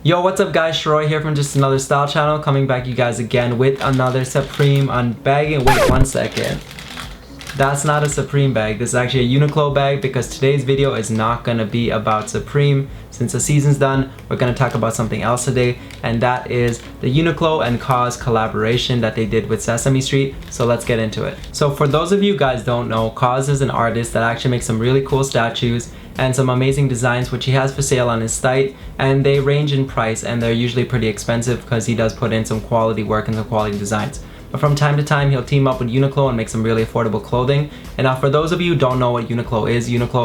Yo, what's up guys, Shroy here from Just Another Style Channel, coming back you guys again with another Supreme unbagging. Wait 1 second. That's not a Supreme bag. This is actually a Uniqlo bag because today's video is not going to be about Supreme. Since the season's done, we're going to talk about something else today, and that is the Uniqlo and KAWS collaboration that they did with Sesame Street. So let's get into it. So for those of you guys don't know, KAWS is an artist that actually makes some really cool statues and some amazing designs which he has for sale on his site, and they range in price and they're usually pretty expensive because he does put in some quality work and some quality designs. But from time to time, he'll team up with Uniqlo and make some really affordable clothing. And now for those of you who don't know what Uniqlo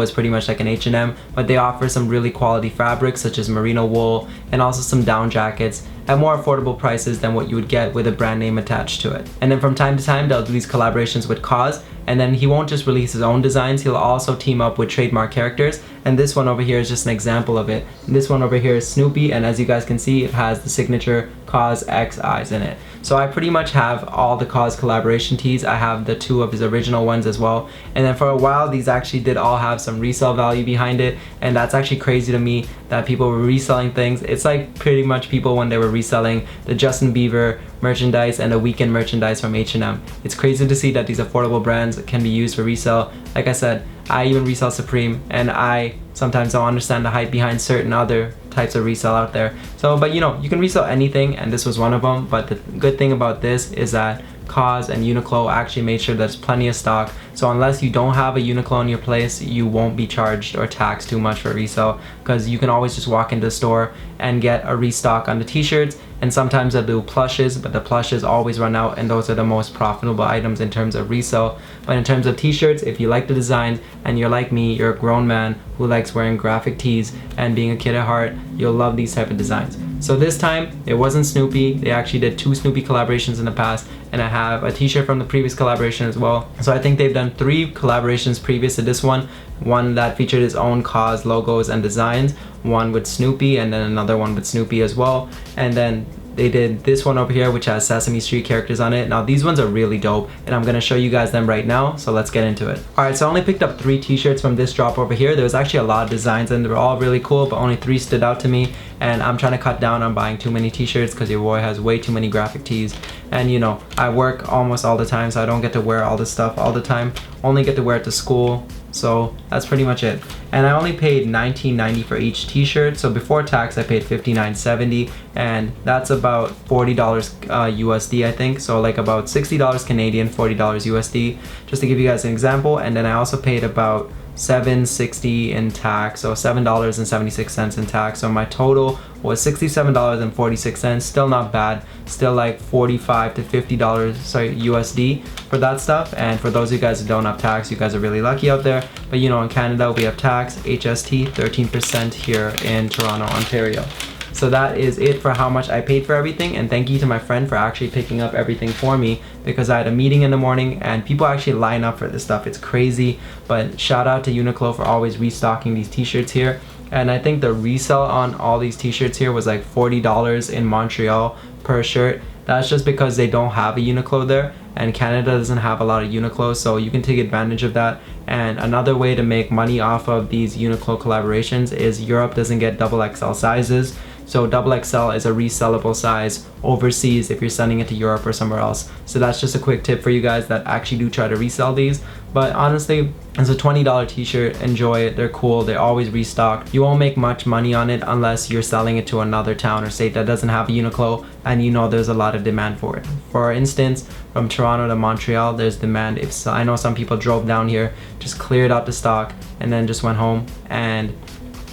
is pretty much like an H&M, but they offer some really quality fabrics such as merino wool and also some down jackets at more affordable prices than what you would get with a brand name attached to it. And then from time to time, they'll do these collaborations with KAWS, and then he won't just release his own designs, he'll also team up with trademark characters. And this one over here is just an example of it. And this one over here is Snoopy, and as you guys can see, it has the signature KAWS X eyes in it. So I pretty much have all the KAWS collaboration tees. I have the 2 of his original ones as well. And then for a while, these actually did all have some resale value behind it. And that's actually crazy to me that people were reselling things. It's like pretty much people when they were reselling the Justin Bieber merchandise and the Weekend merchandise from H&M. It's crazy to see that these affordable brands can be used for resale. Like I said, I even resell Supreme, and I sometimes don't understand the hype behind certain other types of resale out there. So, but you know, you can resell anything, and this was one of them. But the good thing about this is that KAWS and Uniqlo actually made sure there's plenty of stock. So unless you don't have a Uniqlo in your place, you won't be charged or taxed too much for resale, because you can always just walk into the store and get a restock on the t-shirts. And sometimes they'll do plushes, but the plushes always run out, and those are the most profitable items in terms of resale. But in terms of t-shirts, if you like the designs and you're like me, you're a grown man who likes wearing graphic tees and being a kid at heart, you'll love these type of designs. So this time, it wasn't Snoopy. They actually did 2 Snoopy collaborations in the past, and I have a t-shirt from the previous collaboration as well. So I think they've done 3 collaborations previous to this one. One that featured his own KAWS logos and designs, one with Snoopy, and then another one with Snoopy as well. And then they did this one over here which has Sesame Street characters on it. Now these ones are really dope, and I'm gonna show you guys them right now, so let's get into it. Alright, so I only picked up 3 t-shirts from this drop over here. There was actually a lot of designs and they were all really cool, but only 3 stood out to me, and I'm trying to cut down on buying too many t-shirts because your boy has way too many graphic tees. And you know, I work almost all the time, so I don't get to wear all this stuff all the time. Only get to wear it to school. So that's pretty much it. And I only paid $19.90 for each t-shirt. So before tax I paid $59.70, and that's about $40 USD I think. So like about $60 Canadian, $40 USD, just to give you guys an example. And then I also paid about $7.60 in tax, so $7.76 in tax. So my total was $67.46. Still not bad. Still like $45 to $50 USD for that stuff. And for those of you guys who don't have tax, you guys are really lucky out there. But you know, in Canada we have tax, HST, 13% here in Toronto, Ontario. So that is it for how much I paid for everything, and thank you to my friend for actually picking up everything for me, because I had a meeting in the morning and people actually line up for this stuff. It's crazy. But shout out to Uniqlo for always restocking these t-shirts here. And I think the resale on all these t-shirts here was like $40 in Montreal per shirt. That's just because they don't have a Uniqlo there, and Canada doesn't have a lot of Uniqlo, so you can take advantage of that. And another way to make money off of these Uniqlo collaborations is Europe doesn't get XXL sizes. So XXL is a resellable size overseas if you're sending it to Europe or somewhere else. So that's just a quick tip for you guys that actually do try to resell these. But honestly, it's a $20 t-shirt. Enjoy it. They're cool. They're always restocked. You won't make much money on it unless you're selling it to another town or state that doesn't have a Uniqlo, and you know there's a lot of demand for it. For instance, from Toronto to Montreal, there's demand. I know some people drove down here, just cleared out the stock, and then just went home. And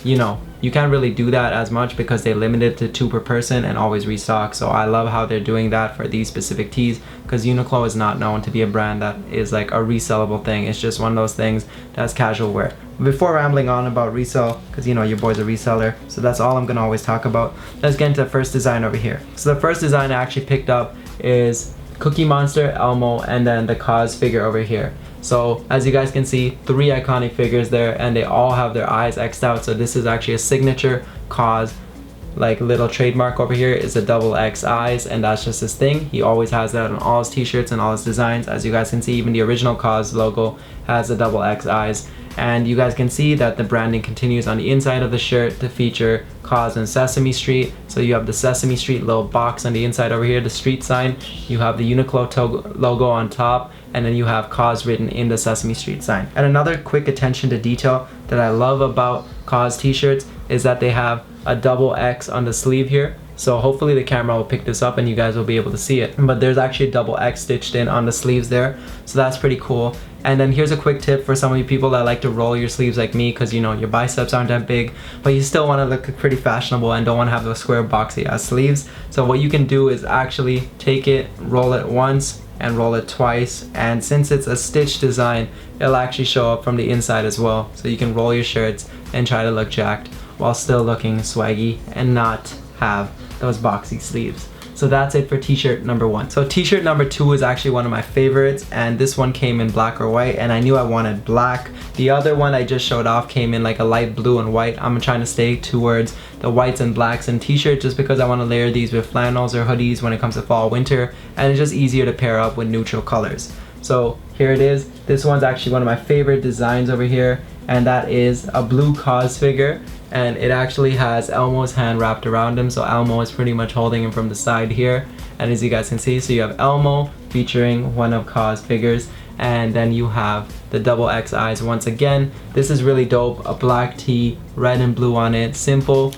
you know, you can't really do that as much because they limit it to 2 per person and always restock. So I love how they're doing that for these specific tees, because Uniqlo is not known to be a brand that is like a resellable thing. It's just one of those things that's casual wear. Before rambling on about resale, because you know your boy's a reseller, so that's all I'm gonna always talk about, let's get into the first design over here. So the first design I actually picked up is Cookie Monster, Elmo, and then the KAWS figure over here. So as you guys can see, 3 iconic figures there, and they all have their eyes X'd out. So this is actually a signature KAWS like little trademark over here is the double X eyes, and that's just his thing. He always has that on all his t-shirts and all his designs. As you guys can see, even the original KAWS logo has the double X eyes. And you guys can see that the branding continues on the inside of the shirt to feature KAWS and Sesame Street. So you have the Sesame Street little box on the inside over here, the street sign. You have the Uniqlo logo on top, and then you have KAWS written in the Sesame Street sign. And another quick attention to detail that I love about KAWS t-shirts is that they have a double X on the sleeve here. So hopefully the camera will pick this up and you guys will be able to see it. But there's actually a double X stitched in on the sleeves there. So that's pretty cool. And then here's a quick tip for some of you people that like to roll your sleeves like me, because you know your biceps aren't that big, but you still want to look pretty fashionable and don't want to have those square boxy ass sleeves. So what you can do is actually take it, roll it once and roll it twice, and since it's a stitch design, it'll actually show up from the inside as well. So you can roll your shirts and try to look jacked while still looking swaggy and not have those boxy sleeves. So that's it for t-shirt number 1. So t-shirt number 2 is actually one of my favorites, and this one came in black or white, and I knew I wanted black. The other one I just showed off came in like a light blue and white. I'm trying to stay towards the whites and blacks in t-shirt just because I want to layer these with flannels or hoodies when it comes to fall winter, and it's just easier to pair up with neutral colors. So here it is. This one's actually one of my favorite designs over here, and that is a blue KAWS figure, and it actually has Elmo's hand wrapped around him, so Elmo is pretty much holding him from the side here. And as you guys can see, so you have Elmo featuring one of KAWS figures, and then you have the double X eyes once again. This is really dope. A black tee, red and blue on it, simple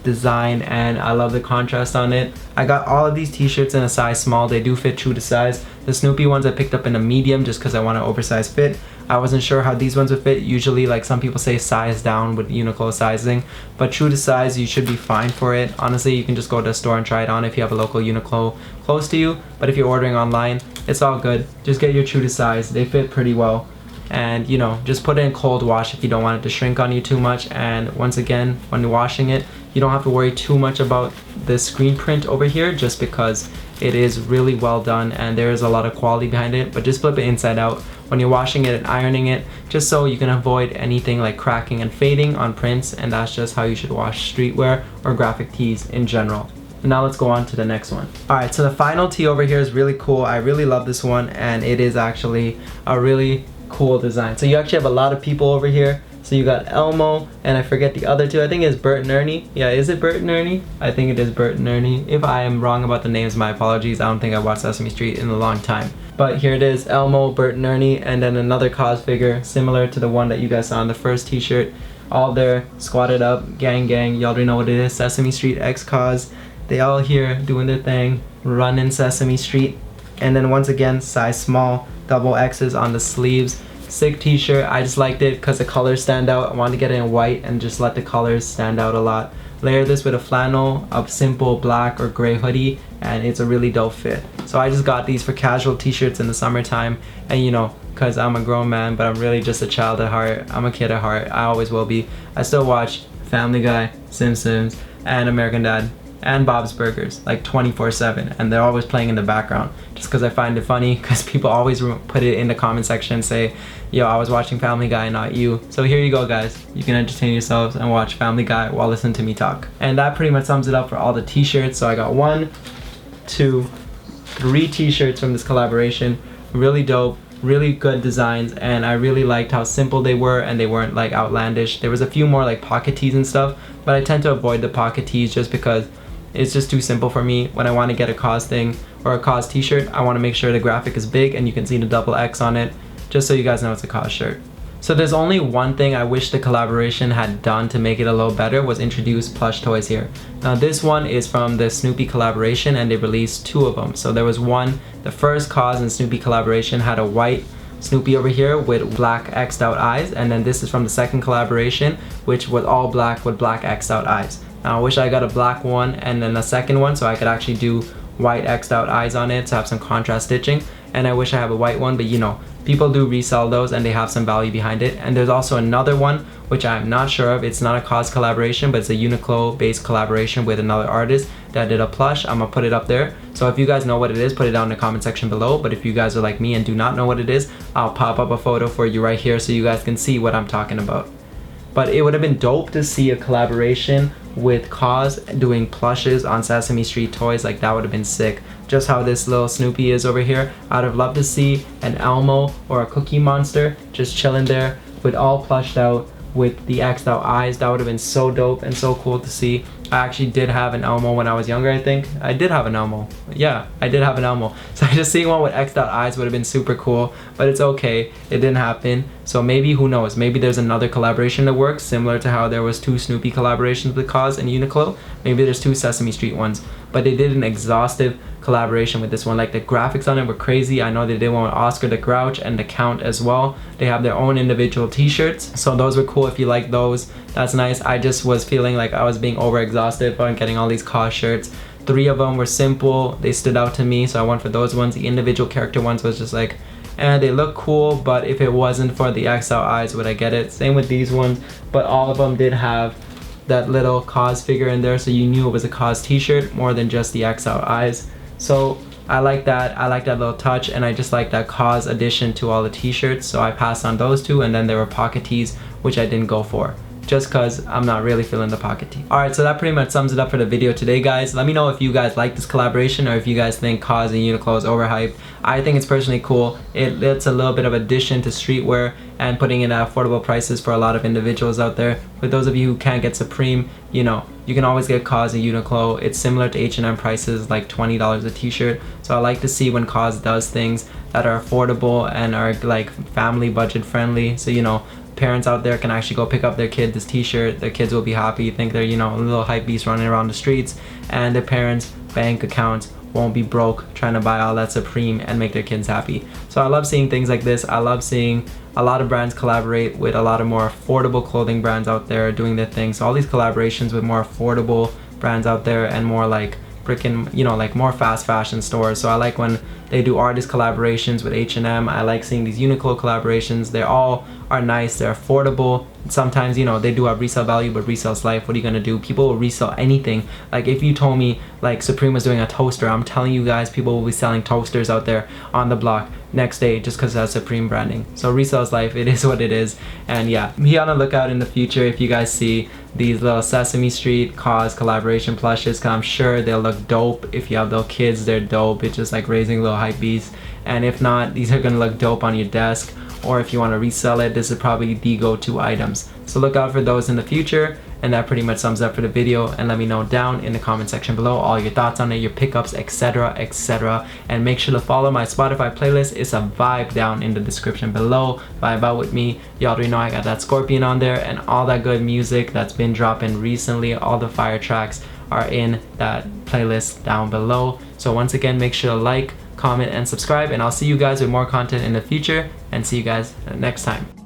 design, and I love the contrast on it. I got all of these t-shirts in a size small. They do fit true to size. The Snoopy ones I picked up in a medium just because I want an oversized fit. I wasn't sure how these ones would fit. Usually, like some people say, size down with Uniqlo sizing, but true to size, you should be fine for it. Honestly, you can just go to a store and try it on if you have a local Uniqlo close to you, but if you're ordering online, it's all good. Just get your true to size. They fit pretty well. And you know, just put it in cold wash if you don't want it to shrink on you too much. And once again, when you're washing it, you don't have to worry too much about the screen print over here, just because it is really well done and there is a lot of quality behind it. But just flip it inside out when you're washing it and ironing it, just so you can avoid anything like cracking and fading on prints. And that's just how you should wash streetwear or graphic tees in general. Now let's go on to the next one. Alright, so the final tee over here is really cool. I really love this one, and it is actually a really cool design. So you actually have a lot of people over here. So you got Elmo, and I forget the other two. I think it's Bert and Ernie. Yeah, is it Bert and Ernie? I think it is Bert and Ernie. If I am wrong about the names, my apologies. I don't think I watched Sesame Street in a long time. But here it is, Elmo, Bert and Ernie, and then another KAWS figure similar to the one that you guys saw on the first t-shirt. All there, squatted up, gang gang. You already know what it is, Sesame Street x KAWS. They all here doing their thing, running Sesame Street. And then once again, size small, double X's on the sleeves. Sick t-shirt. I just liked it because the colors stand out. I wanted to get it in white and just let the colors stand out a lot. Layer this with a flannel, a simple black or gray hoodie, and it's a really dope fit. So I just got these for casual t-shirts in the summertime, and you know, because I'm a grown man, but I'm really just a child at heart. I'm a kid at heart. I always will be. I still watch Family Guy, Simpsons, and American Dad, and Bob's Burgers like 24/7, and they're always playing in the background just because I find it funny, because people always put it in the comment section and say, yo, I was watching Family Guy, not you. So here you go, guys. You can entertain yourselves and watch Family Guy while listening to me talk. And that pretty much sums it up for all the t-shirts. So I got 1, 2, 3 t-shirts from this collaboration. Really dope, really good designs, and I really liked how simple they were, and they weren't like outlandish. There was a few more like pocket tees and stuff, but I tend to avoid the pocket tees just because it's just too simple for me. When I want to get a KAWS thing or a KAWS t-shirt, I want to make sure the graphic is big and you can see the double X on it, just so you guys know it's a KAWS shirt. So there's only one thing I wish the collaboration had done to make it a little better, was introduce plush toys here. Now this one is from the Snoopy collaboration, and they released 2 of them. So there was one, the first KAWS and Snoopy collaboration had a white Snoopy over here with black X'd out eyes, and then this is from the second collaboration, which was all black with black X'd out eyes. Now I wish I got a black one and then a second one so I could actually do white X'd out eyes on it to have some contrast stitching, and I wish I have a white one, but you know, people do resell those and they have some value behind it. And there's also another one which I'm not sure of. It's not a KAWS collaboration, but it's a Uniqlo based collaboration with another artist that did a plush. I'm gonna put it up there, so if you guys know what it is, put it down in the comment section below. But if you guys are like me and do not know what it is, I'll pop up a photo for you right here so you guys can see what I'm talking about. But it would have been dope to see a collaboration with KAWS doing plushes on Sesame Street toys. Like, that would have been sick. Just how this little Snoopy is over here, I'd have loved to see an Elmo or a Cookie Monster just chilling there with all plushed out with the X'd out eyes. That would have been so dope and so cool to see. I actually did have an Elmo when I was younger, I think. I did have an Elmo. Yeah, I did have an Elmo. So just seeing one with X'd out eyes would have been super cool, but it's okay. It didn't happen. So maybe, who knows, maybe there's another collaboration that works, similar to how there was 2 Snoopy collaborations with KAWS and Uniqlo. Maybe there's 2 Sesame Street ones, but they did an exhaustive collaboration with this one. Like, the graphics on it were crazy. I know they did one with Oscar the Grouch and the Count as well. They have their own individual t-shirts, so those were cool. If you like those, that's nice. I just was feeling like I was being over exhausted on getting all these KAWS shirts. 3 of them were simple, they stood out to me, so I went for those ones. The individual character ones was just like, and they look cool, but if it wasn't for the X out eyes, would I get it? Same with these ones, but all of them did have that little KAWS figure in there, so you knew it was a KAWS t-shirt more than just the X out eyes. So I like that. I like that little touch, and I just like that KAWS addition to all the t-shirts, so I passed on those 2, and then there were pocket tees, which I didn't go for, just because I'm not really feeling the pocket tee. Alright, so that pretty much sums it up for the video today, guys. Let me know if you guys like this collaboration, or if you guys think KAWS and Uniqlo is overhyped. I think it's personally cool. It's a little bit of addition to streetwear and putting in affordable prices for a lot of individuals out there. For those of you who can't get Supreme, you know, you can always get KAWS and Uniqlo. It's similar to H&M prices, like $20 a t-shirt. So I like to see when KAWS does things that are affordable and are like family budget friendly. So, you know, parents out there can actually go pick up their kid this t-shirt. Their kids will be happy, think they're, you know, a little hype beast running around the streets, and their parents' bank accounts won't be broke trying to buy all that Supreme and make their kids happy. So I love seeing things like this. I love seeing a lot of brands collaborate with a lot of more affordable clothing brands out there doing their thing. So all these collaborations with more affordable brands out there and more like freaking, you know, like more fast fashion stores. So I like when they do artist collaborations with H&M. I like seeing these Uniqlo collaborations. They all are nice, they're affordable. Sometimes, you know, they do have resale value, but resale's life. What are you gonna do? People will resell anything. Like, if you told me like Supreme was doing a toaster, I'm telling you guys, people will be selling toasters out there on the block next day just because it has Supreme branding. So resale's life, it is what it is. And yeah, be on the lookout in the future if you guys see these little Sesame Street KAWS collaboration plushes, because I'm sure they'll look dope. If you have little kids, they're dope. It's just like raising little hype beasts. And if not, these are gonna look dope on your desk, or if you want to resell it, this is probably the go-to items. So look out for those in the future. And that pretty much sums up for the video, and let me know down in the comment section below all your thoughts on it, your pickups, etc, etc. And make sure to follow my Spotify playlist. It's a vibe down in the description below. Vibe out with me. You already know I got that Scorpion on there, and all that good music that's been dropping recently. All the fire tracks are in that playlist down below. So once again, make sure to like, comment, and subscribe, and I'll see you guys with more content in the future, and see you guys next time.